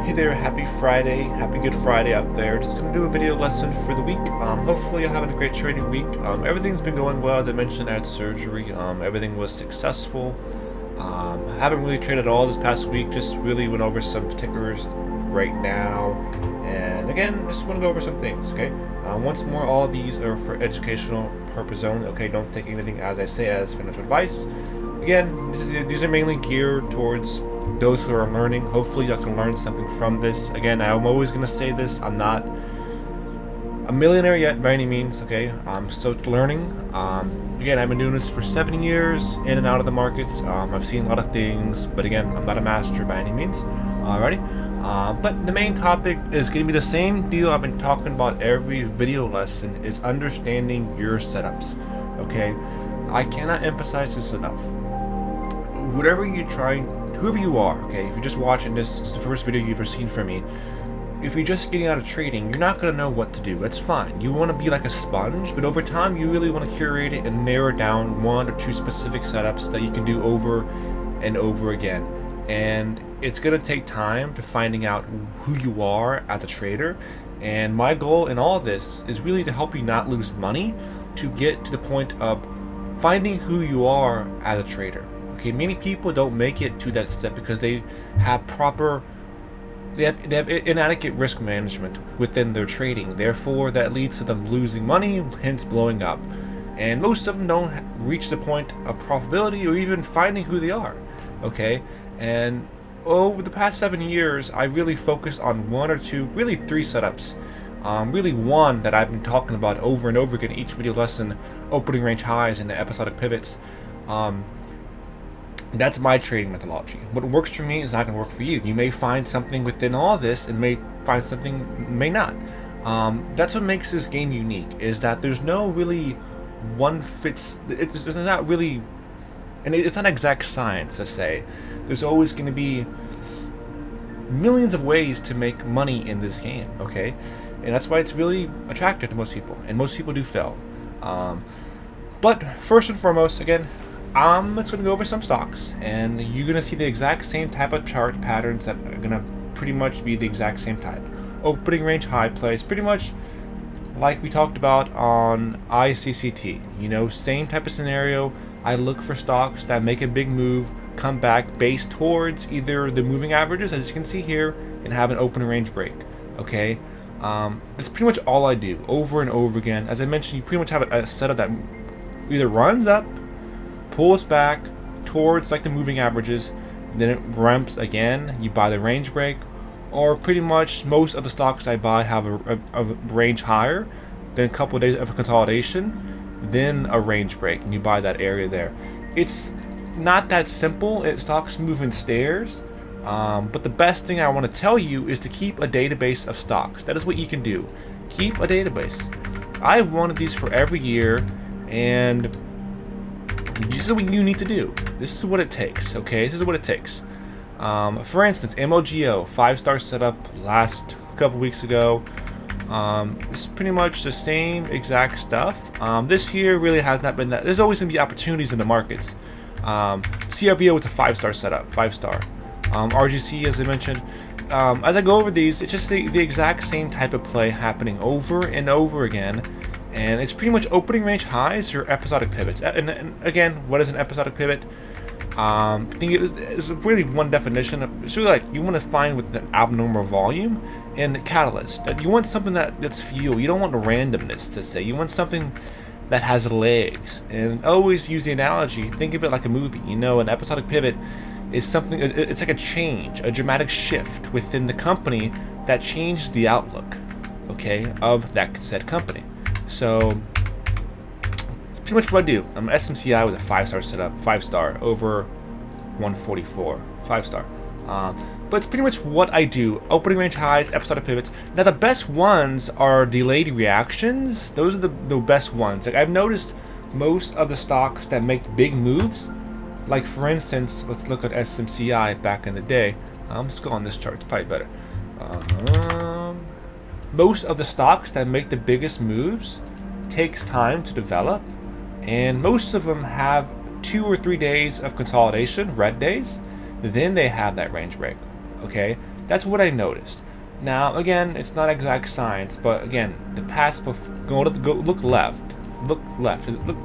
Hey there, happy Friday, happy Good Friday out there. Just gonna do a video lesson for the week. Hopefully you're having a great trading week. Everything's been going well. As I mentioned, I had surgery. Everything was successful. Haven't really traded at all this past week, just really went over some tickers right now. And again, just want to go over some things, okay? Once more, all of these are for educational purpose only, okay? Don't take anything as I say as financial advice. Again, these are mainly geared towards those who are learning. Hopefully you can learn something from this. Again, I'm always going to say this, I'm not a millionaire yet by any means, okay? I'm still learning. Again, I've been doing this for 7 years, in and out of the markets. I've seen a lot of things, but again, I'm not a master by any means. Alrighty. But the main topic is going to be the same deal I've been talking about every video lesson, is understanding your setups, okay? I cannot emphasize this enough. Whatever you're trying, whoever you are, okay, if you're just watching this, it's the first video you've ever seen from me. If you're just getting out of trading, you're not going to know what to do. That's fine. You want to be like a sponge, but over time you really want to curate it and narrow down 1 or 2 specific setups that you can do over and over again. And it's going to take time to finding out who you are as a trader. And my goal in all this is really to help you not lose money, to get to the point of finding who you are as a trader. Okay, many people don't make it to that step because they have inadequate risk management within their trading. Therefore, that leads to them losing money, hence blowing up. And most of them don't reach the point of profitability or even finding who they are. Okay, and over the past 7 years, I really focused on 1 or 2, really 3 setups. Really one that I've been talking about over and over again each video lesson: opening range highs and the episodic pivots. That's my trading methodology. What works for me is not going to work for you. You may find something within all this and may find something may not. That's what makes this game unique, is that there's no really one fits. It's not really, and it's not exact science to say. There's always going to be millions of ways to make money in this game, okay? And that's why it's really attractive to most people, and most people do fail. But first and foremost, again, I'm just going to go over some stocks, and you're going to see the exact same type of chart patterns that are going to pretty much be the exact same type. Opening range high plays, pretty much like we talked about on ICCT. You know, same type of scenario. I look for stocks that make a big move, come back based towards either the moving averages, as you can see here, and have an open range break. Okay, that's pretty much all I do over and over again. As I mentioned, you pretty much have a setup that either runs up, pulls back towards like the moving averages, then it ramps again, you buy the range break, or pretty much most of the stocks I buy have a range higher, then a couple of days of consolidation, then a range break, and you buy that area there. It's not that simple. Stocks move in stairs, but the best thing I want to tell you is to keep a database of stocks. That is what you can do. Keep a database. I have one of these for every year, and this is what you need to do. This is what it takes, okay? This is what it takes. For instance, MOGO, 5-star setup last couple weeks ago. It's pretty much the same exact stuff. This year really has not been that. There's always going to be opportunities in the markets. CRVO was a 5-star setup, 5-star. RGC, as I mentioned. As I go over these, it's just the exact same type of play happening over and over again. And it's pretty much opening range highs or episodic pivots. And again, what is an episodic pivot? I think it's really one definition. It's really like you want to find with an abnormal volume and a catalyst. You want something that's fuel. You don't want randomness, to say. You want something that has legs. And always use the analogy. Think of it like a movie. You know, an episodic pivot is something. It's like a change, a dramatic shift within the company that changes the outlook, okay, of that said company. So it's pretty much what I do. SMCI was a 5-star setup, 5-star over 144, 5-star. But it's pretty much what I do. Opening range highs, episodic pivots. Now the best ones are delayed reactions. Those are the best ones. Like I've noticed most of the stocks that make big moves. Like for instance, let's look at SMCI back in the day. Let's go on this chart. It's probably better. Most of the stocks that make the biggest moves takes time to develop, and most of them have 2 or 3 days of consolidation, red days, then they have that range break. Okay, that's what I noticed. Now, again, it's not exact science, but again, the past look left, look left, look.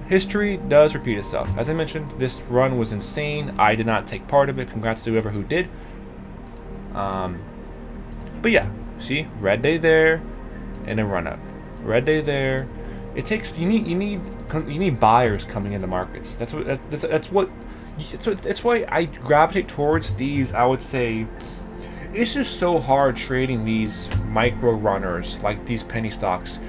History does repeat itself. As I mentioned, this run was insane. I did not take part of it. Congrats to whoever who did. But yeah, see, red day there, and a run up. Red day there. It takes you need buyers coming into markets. That's why I gravitate towards these. I would say it's just so hard trading these micro runners like these penny stocks.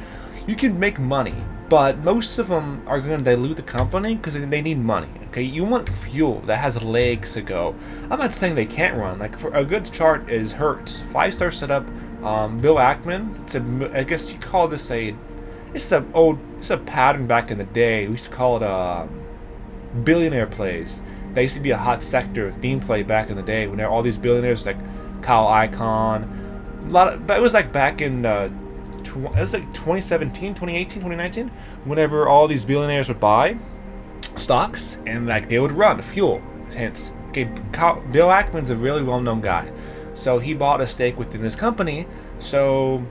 You can make money, but most of them are going to dilute the company because they need money. Okay, you want fuel that has legs to go. I'm not saying they can't run. Like, for a good chart is Hertz, 5-star setup. Bill Ackman. I guess you call this it's a pattern back in the day. We used to call it billionaire plays. That used to be a hot sector theme play back in the day when there were all these billionaires like Kyle Icahn. But it was like back in it was like 2017, 2018, 2019, whenever all these billionaires would buy stocks and like they would run fuel. Hence, okay, Bill Ackman's a really well-known guy, so he bought a stake within this company. So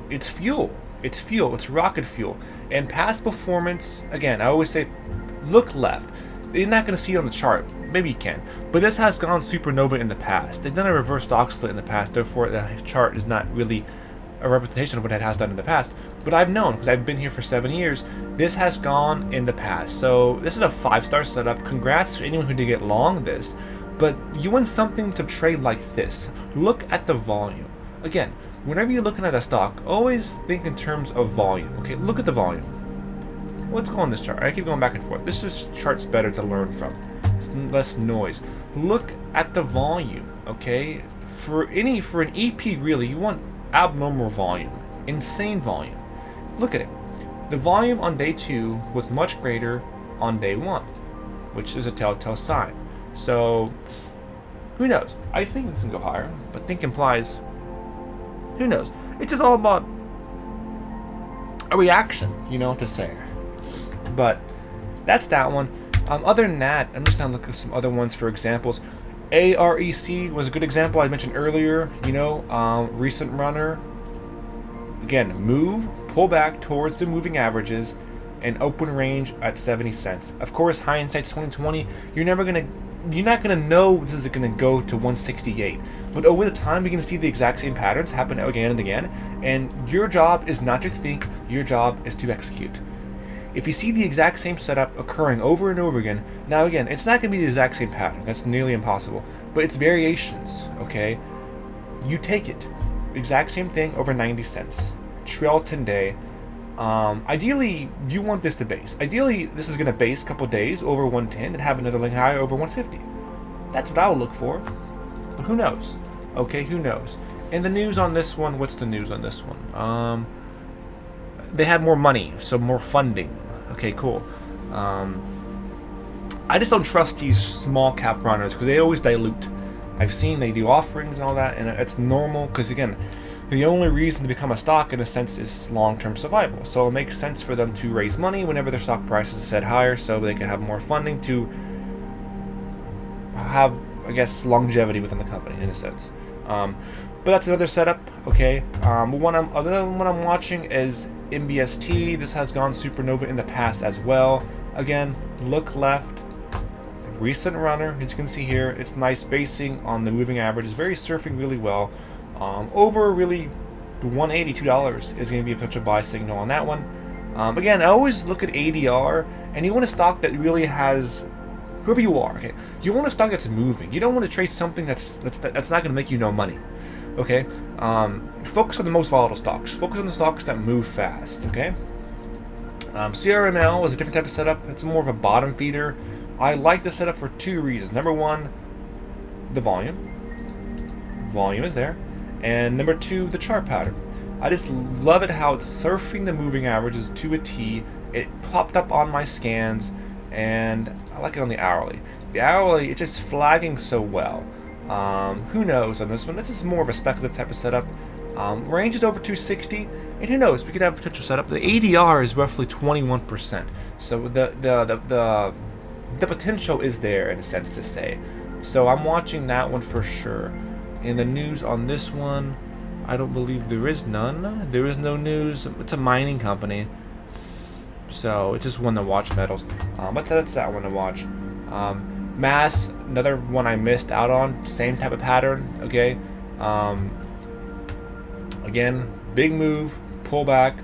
it's fuel. It's fuel. It's rocket fuel. And past performance, again, I always say, look left. You're not going to see it on the chart. Maybe you can. But this has gone supernova in the past. They've done a reverse stock split in the past. Therefore, the chart is not really a representation of what it has done in the past. But I've known, because I've been here for 7 years, this has gone in the past. So this is a 5-star setup. Congrats to anyone who did get long this. But you want something to trade like this. Look at the volume. Again, whenever you're looking at a stock, always think in terms of volume. Okay, look at the volume. Let's go on this chart. I keep going back and forth. This chart's better to learn from. Less noise. Look at the volume. Okay, for an EP, really, you want abnormal volume, insane volume. Look at it. The volume on day 2 was much greater on day 1, which is a telltale sign. So, who knows? I think this can go higher, but think implies, who knows? It's just all about a reaction, to say. But that's that one. Other than that, I'm just going to look at some other ones for examples. AREC was a good example I mentioned earlier. Recent runner. Again, move, pull back towards the moving averages, and open range at 70 cents. Of course, hindsight's 2020. You're not gonna know this is gonna go to 168. But over the time, you're gonna see the exact same patterns happen again and again. And your job is not to think. Your job is to execute. If you see the exact same setup occurring over and over again, now again, it's not going to be the exact same pattern. That's nearly impossible. But it's variations, okay? You take it. Exact same thing over 90 cents. Trail 10 day. Ideally, you want this to base. Ideally, this is going to base a couple days over 110 and have another link high over 150. That's what I would look for. But who knows? Okay, who knows? And the news on this one, what's the news on this one? They had more money, so more funding. Okay, cool. I just don't trust these small cap runners because they always dilute. I've seen they do offerings and all that, and it's normal because, again, the only reason to become a stock, in a sense, is long-term survival. So it makes sense for them to raise money whenever their stock prices are set higher so they can have more funding to have, I guess, longevity within the company, in a sense. But that's another setup, okay? Another one I'm watching is MVST. This has gone supernova in the past as well. Again, look left. Recent runner, as you can see here, it's nice basing on the moving average. It's very surfing really well. Over really $182 is going to be a potential buy signal on that one. Again, I always look at ADR, and you want a stock that really has, whoever you are, okay? You want a stock that's moving. You don't want to trade something that's not going to make you no money. Okay, focus on the most volatile stocks. Focus on the stocks that move fast. Okay, CRML is a different type of setup. It's more of a bottom feeder. I like the setup for 2 reasons. Number 1, the volume. Volume is there, and number 2, the chart pattern. I just love it how it's surfing the moving averages to a T. It popped up on my scans, and I like it on the hourly. The hourly, it's just flagging so well. Who knows on this one? This is more of a speculative type of setup. Range is over 260, and who knows? We could have a potential setup. The ADR is roughly 21%, so the potential is there in a sense to say. So I'm watching that one for sure. In the news on this one, I don't believe there is none. There is no news. It's a mining company, so it's just one to watch metals. But that's that one to watch. Mass, another one I missed out on. Same type of pattern. Okay. Again, big move, pullback.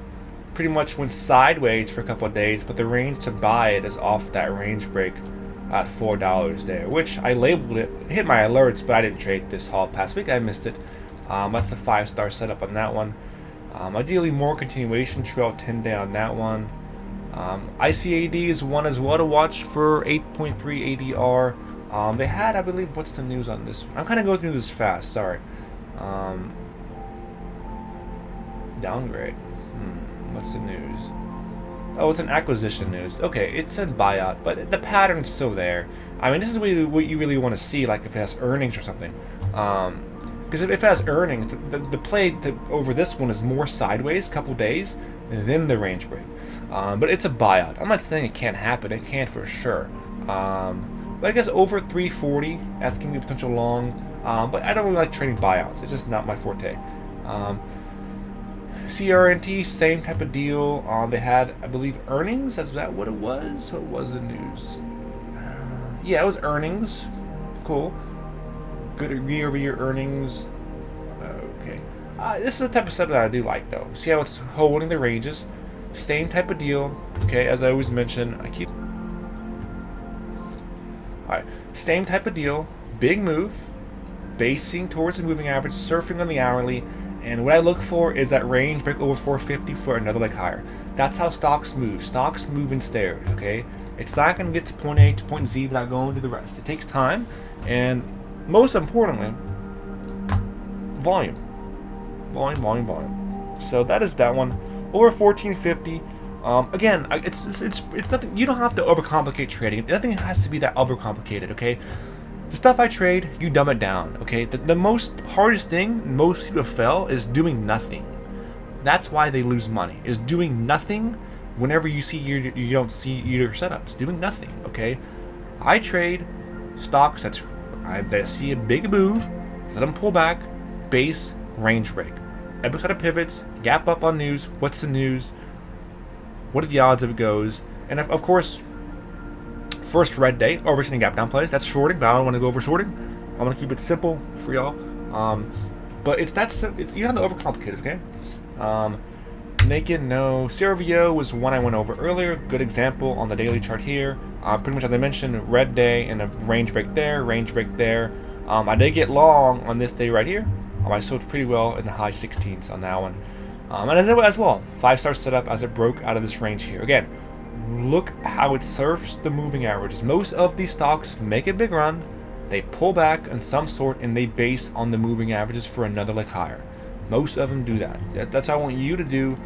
Pretty much went sideways for a couple of days, but the range to buy it is off that range break at $4 there, which I labeled it, hit my alerts, but I didn't trade this haul past week. I missed it. That's a 5-star setup on that one. Ideally, more continuation trail 10-day on that one. ICAD is one as well to watch for 8.3 ADR. They had, I believe, what's the news on this? I'm kind of going through this fast. Sorry. Downgrade. What's the news? Oh, it's an acquisition news. Okay, it said buyout, but the pattern's still there. I mean, this is what you really want to see, like if it has earnings or something. Because if it has earnings, the play over this one is more sideways, couple days, than the range break. But it's a buyout. I'm not saying it can't happen. It can for sure. But I guess over 340, that's going to be a potential long. But I don't really like trading buyouts. It's just not my forte. CRNT, same type of deal. They had, I believe, earnings. Is that what it was? What was the news? Yeah, it was earnings. Cool. Good year-over-year earnings. Okay. This is the type of setup that I do like, though. See how it's holding the ranges. Same type of deal. Okay, as I always mention, Alright, same type of deal. Big move. Basing towards the moving average. Surfing on the hourly. And what I look for is that range break over 450 for another leg higher. That's how stocks move. Stocks move in stairs, okay? It's not going to get to point A to point Z without going to the rest. It takes time, and most importantly, volume. Volume. So that is that one. Over 1450. Again, it's nothing. You don't have to overcomplicate trading. Nothing has to be that overcomplicated, okay? The stuff I trade, you dumb it down, okay? The most hardest thing most people fail is doing nothing. That's why they lose money, is doing nothing whenever you don't see your setups. Doing nothing, okay? I trade stocks that see a big move, let them pull back, base, range break. Every set of pivots, gap up on news, what's the news, what are the odds if it goes, and of course, first red day, overextending gap down plays. That's shorting, but I don't want to go over shorting. I'm going to keep it simple for y'all. But it's that simple. You don't have to overcomplicate it, okay? Naked, no. CRVO was one I went over earlier. Good example on the daily chart here. Pretty much as I mentioned, red day and a range break there, range break there. I did get long on this day right here. I sold pretty well in the high 16s on that one. And as well, 5-star setup as it broke out of this range here. Again, look how it surfs the moving averages. Most of these stocks make a big run, they pull back in some sort, and they base on the moving averages for another leg higher. Most of them do that. That's what I want you to do.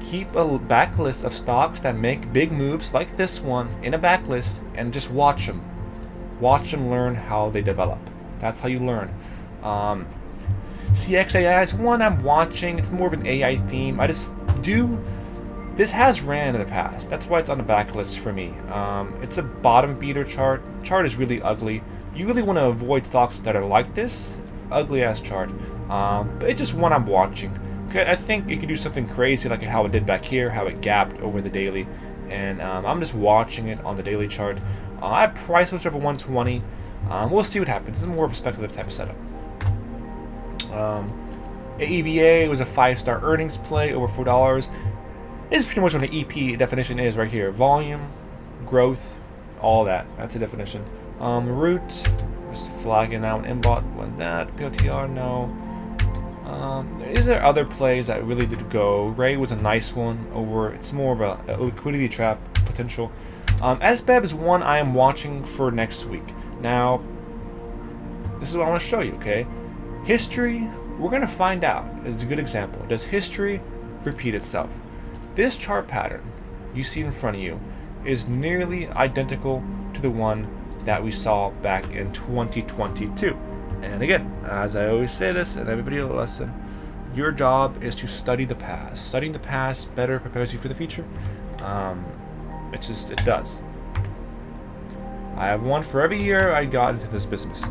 Keep a backlist of stocks that make big moves like this one in a backlist, and just watch them. Watch them, learn how they develop. That's how you learn. CXAI is one I'm watching. It's more of an AI theme. This has ran in the past. That's why it's on the backlist for me. It's a bottom beater chart. Chart is really ugly. You really want to avoid stocks that are like this. Ugly ass chart. But it's just one I'm watching. I think it could do something crazy like how it did back here, how it gapped over the daily. And I'm just watching it on the daily chart. I price was over 120. We'll see what happens. This is more of a speculative type of setup. AEVA was a 5-star earnings play over $4. This is pretty much what an EP definition is right here. Volume, growth, all that. That's a definition. Root, just flagging that one. Mbot, was that. POTR, no. Is there other plays that really did go? Ray was a nice one over. It's more of a liquidity trap potential. SBEV is one I am watching for next week. Now, this is what I want to show you, okay? History, we're going to find out. It's a good example. Does history repeat itself? This chart pattern you see in front of you is nearly identical to the one that we saw back in 2022. And again, as I always say this in every video lesson, your job is to study the past. Studying the past better prepares you for the future. It does. I have one for every year I got into this business.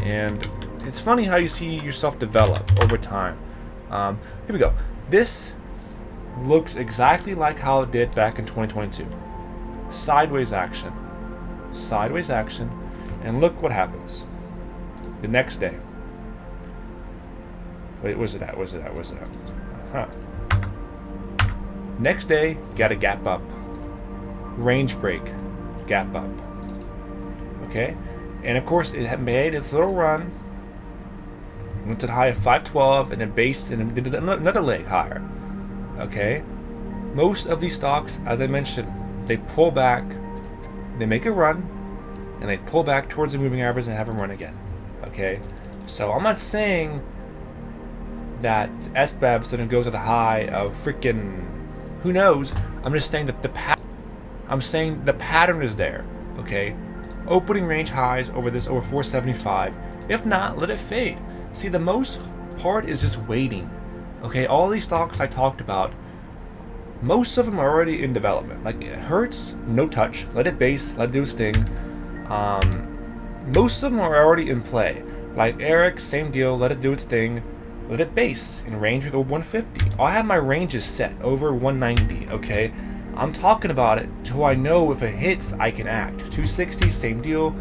And it's funny how you see yourself develop over time. Here we go. This looks exactly like how it did back in 2022. Sideways action. Sideways action. And look what happens. The next day. Wait, where's it at? Huh. Next day, got a gap up. Range break. Gap up. Okay? And of course, it had made its little run. Went to the high of 512 and then base and did another leg higher. Okay? Most of these stocks, as I mentioned, they pull back, they make a run, and they pull back towards the moving average and have them run again. Okay? So I'm not saying that SBEV's gonna go to the high of freaking who knows. I'm just saying that the pattern is there. Okay? Opening range highs over 475. If not, let it fade. See, the most part is just waiting. Okay, all these stocks I talked about, most of them are already in development. Like Hertz, no touch, let it base, let it do its thing. Most of them are already in play. Like Eric, same deal, let it do its thing, let it base in range over 150. I have my ranges set over 190. Okay, I'm talking about it till I know if it hits, I can act. 260, same deal,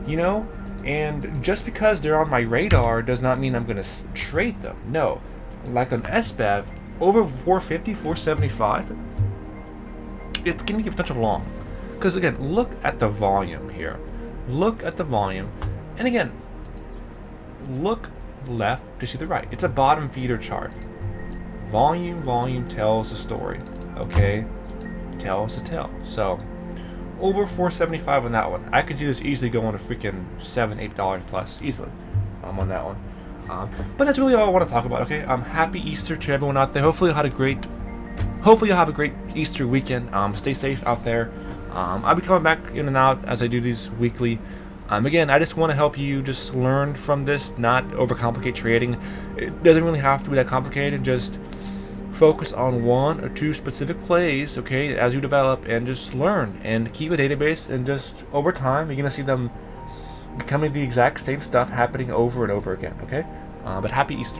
you know. And just because they're on my radar does not mean I'm gonna trade them. No, like on SBEV, over 450, 475, it's gonna be a potential long. Because again, look at the volume here. Look at the volume, and again, look left to see the right. It's a bottom feeder chart. Volume tells the story. Okay, tells the tale. So over 475 on that one. I could do this easily going to freaking $7-8 plus easily. I'm on that one. But that's really all I want to talk about. Okay. Happy Easter to everyone out there. Hopefully you'll have a great Easter weekend. Stay safe out there. I'll be coming back in and out as I do these weekly. Again, I just want to help you just learn from this, not overcomplicate trading. It doesn't really have to be that complicated. Just focus on one or two specific plays, okay, as you develop, and just learn and keep a database, and just over time you're gonna see them becoming the exact same stuff happening over and over again. Okay, but happy Easter.